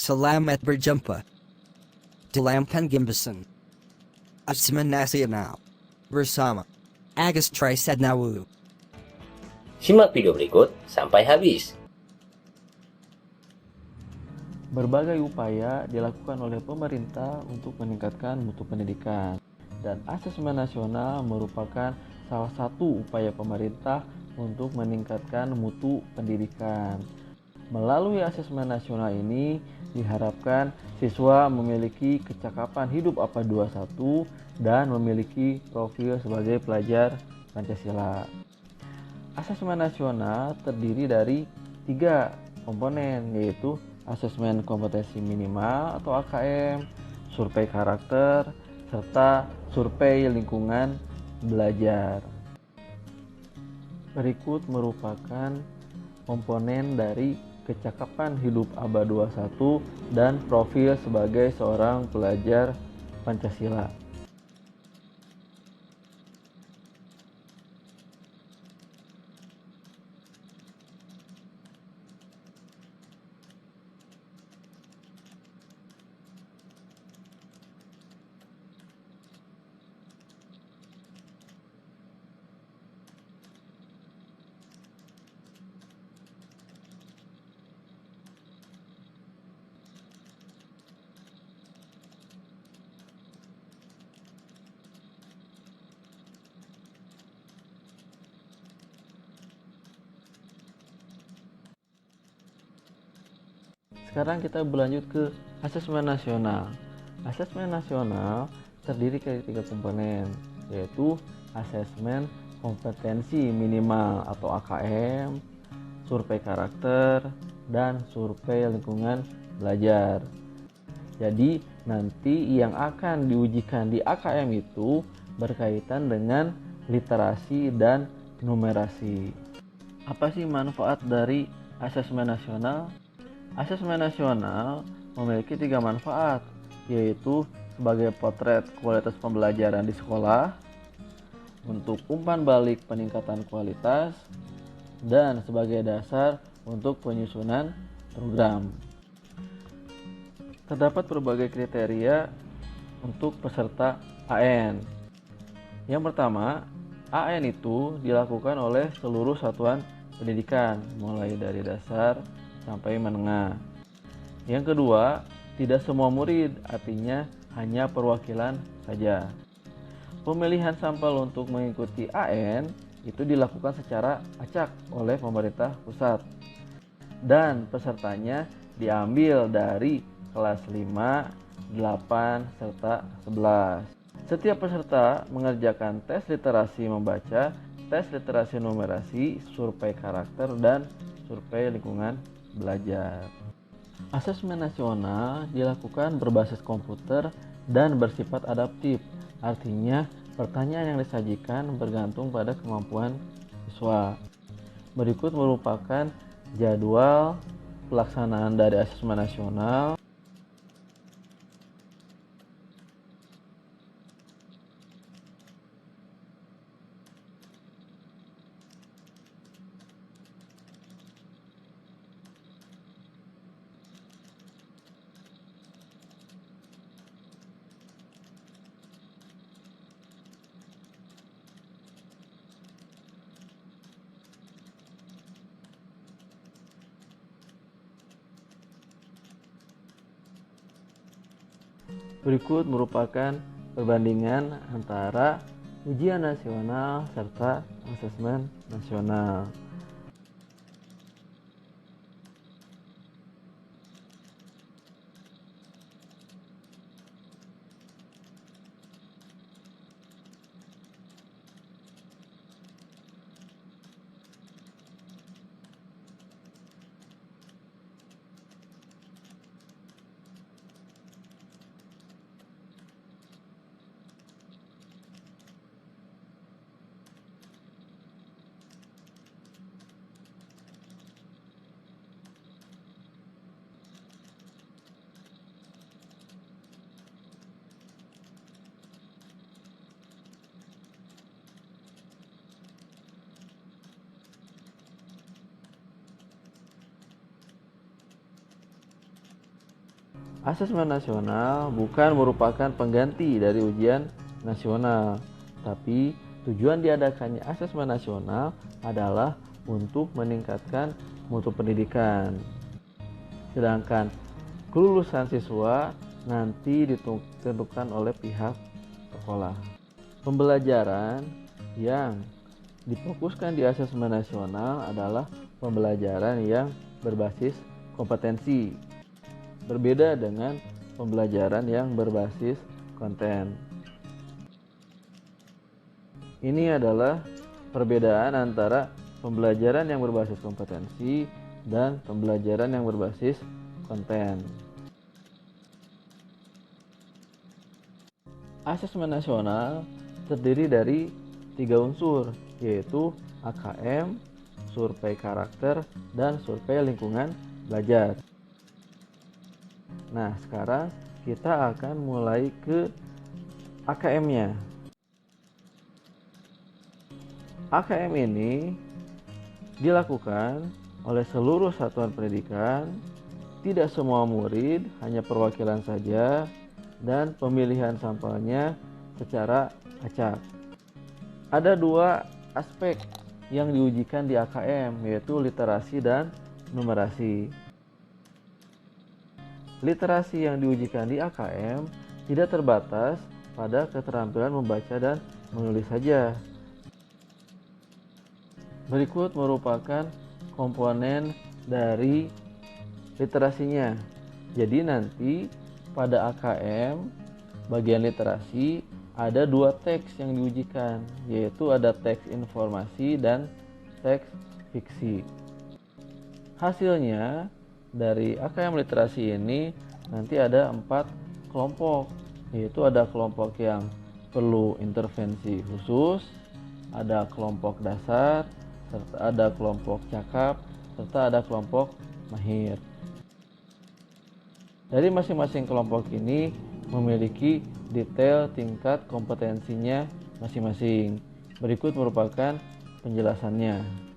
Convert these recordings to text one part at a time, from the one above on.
Selamat berjumpa dalam penggembasan Asman Nasional bersama Agus Trisadnawu. Simak video berikut sampai habis. Berbagai upaya dilakukan oleh pemerintah untuk meningkatkan mutu pendidikan, dan Asesmen Nasional merupakan salah satu upaya pemerintah untuk meningkatkan mutu pendidikan. Melalui Asesmen Nasional ini diharapkan siswa memiliki kecakapan hidup APA 21 dan memiliki profil sebagai pelajar Pancasila. Asesmen Nasional terdiri dari 3 komponen, yaitu Asesmen Kompetensi Minimal atau AKM, Survei Karakter, serta Survei Lingkungan Belajar. Berikut merupakan komponen dari kecakapan hidup ABA 21 dan profil sebagai seorang pelajar Pancasila. Sekarang kita berlanjut ke Asesmen Nasional. Asesmen Nasional terdiri dari 3 komponen, yaitu Asesmen Kompetensi Minimal atau AKM, Survei Karakter, dan Survei Lingkungan Belajar. Jadi nanti yang akan diujikan di AKM itu berkaitan dengan literasi dan numerasi. Apa sih manfaat dari Asesmen Nasional? Asesmen Nasional memiliki 3 manfaat, yaitu sebagai potret kualitas pembelajaran di sekolah, untuk umpan balik peningkatan kualitas, dan sebagai dasar untuk penyusunan program. Terdapat berbagai kriteria untuk peserta AN. Yang pertama, AN itu dilakukan oleh seluruh satuan pendidikan, mulai dari dasar sampai menengah. Yang kedua, tidak semua murid, artinya hanya perwakilan saja. Pemilihan sampel untuk mengikuti AN itu dilakukan secara acak oleh pemerintah pusat, dan pesertanya diambil dari kelas 5, 8, serta 11. Setiap peserta mengerjakan tes literasi membaca, tes literasi numerasi, survei karakter, dan survei lingkungan belajar. Asesmen nasional dilakukan berbasis komputer dan bersifat adaptif, artinya pertanyaan yang disajikan bergantung pada kemampuan siswa. Berikut merupakan jadwal pelaksanaan dari asesmen nasional. Berikut merupakan perbandingan antara ujian nasional serta asesmen nasional. Asesmen nasional bukan merupakan pengganti dari ujian nasional, tapi tujuan diadakannya asesmen nasional adalah untuk meningkatkan mutu pendidikan. Sedangkan kelulusan siswa nanti ditentukan oleh pihak sekolah. Pembelajaran yang difokuskan di asesmen nasional adalah pembelajaran yang berbasis kompetensi, berbeda dengan pembelajaran yang berbasis konten. Ini adalah perbedaan antara pembelajaran yang berbasis kompetensi dan pembelajaran yang berbasis konten. Asesmen nasional terdiri dari 3 unsur, yaitu AKM, survei karakter, dan survei lingkungan belajar. Nah, sekarang kita akan mulai ke AKM-nya. AKM ini dilakukan oleh seluruh satuan pendidikan, tidak semua murid, hanya perwakilan saja, dan pemilihan sampelnya secara acak. Ada 2 aspek yang diujikan di AKM, yaitu literasi dan numerasi. Literasi yang diujikan di AKM tidak terbatas pada keterampilan membaca dan menulis saja. Berikut merupakan komponen dari literasinya. Jadi nanti pada AKM bagian literasi ada 2 teks yang diujikan, yaitu ada teks informasi dan teks fiksi. Hasilnya dari AKM literasi ini nanti ada 4 kelompok, yaitu ada kelompok yang perlu intervensi khusus, ada kelompok dasar, serta ada kelompok cakap, serta ada kelompok mahir. Dari masing-masing kelompok ini memiliki detail tingkat kompetensinya masing-masing. Berikut merupakan penjelasannya.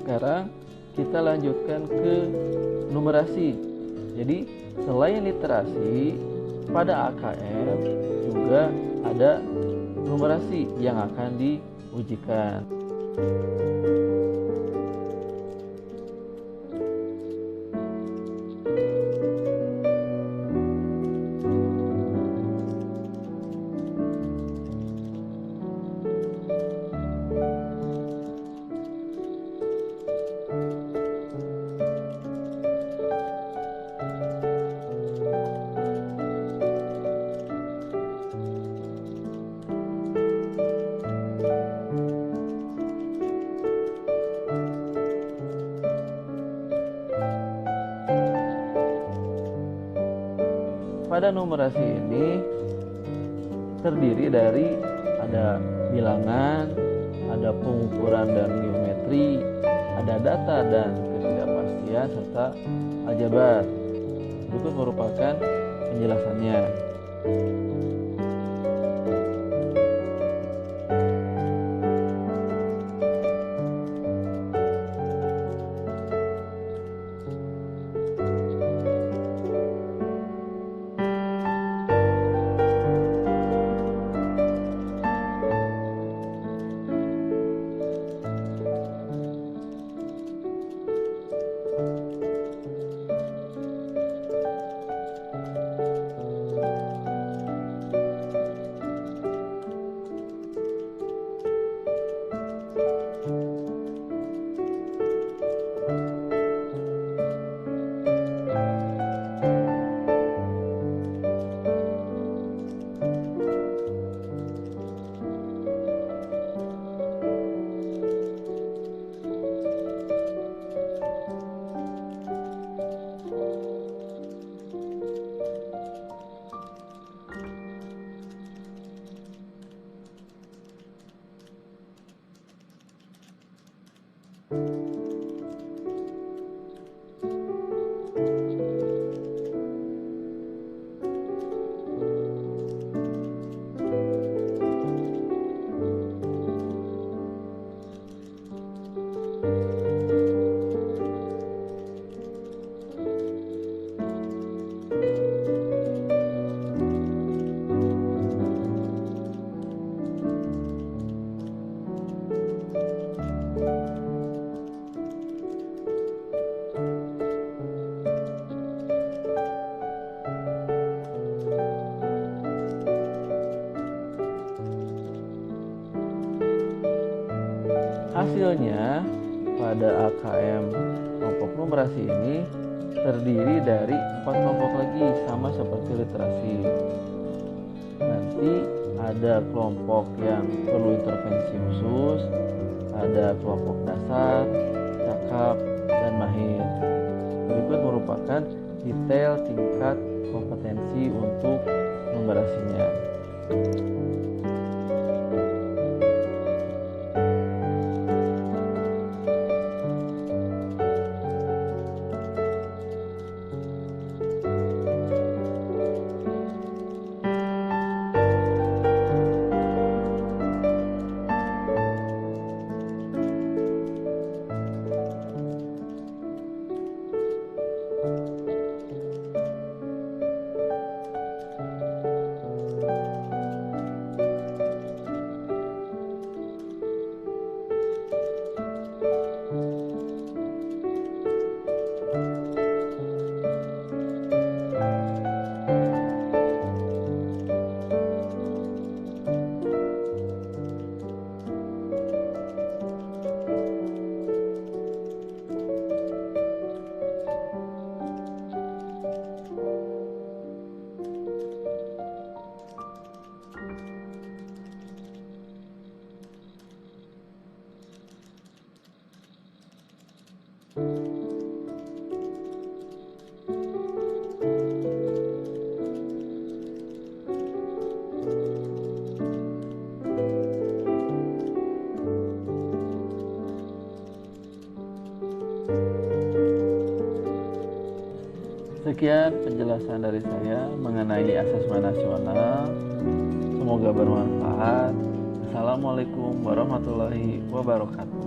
Sekarang kita lanjutkan ke numerasi. Jadi selain literasi, pada AKM juga ada numerasi yang akan diujikan. Pada numerasi ini terdiri dari ada bilangan, ada pengukuran dan geometri, ada data dan ketidakpastian, serta aljabar. Berikut merupakan penjelasannya. Hasilnya pada AKM kelompok numerasi ini terdiri dari 4 kelompok lagi, sama seperti literasi. Nanti ada kelompok yang perlu intervensi khusus, ada kelompok dasar, cakap, dan mahir. Berikut merupakan detail tingkat kompetensi untuk numerasinya. Sekian penjelasan dari saya mengenai asesmen nasional. Semoga bermanfaat. Assalamualaikum warahmatullahi wabarakatuh.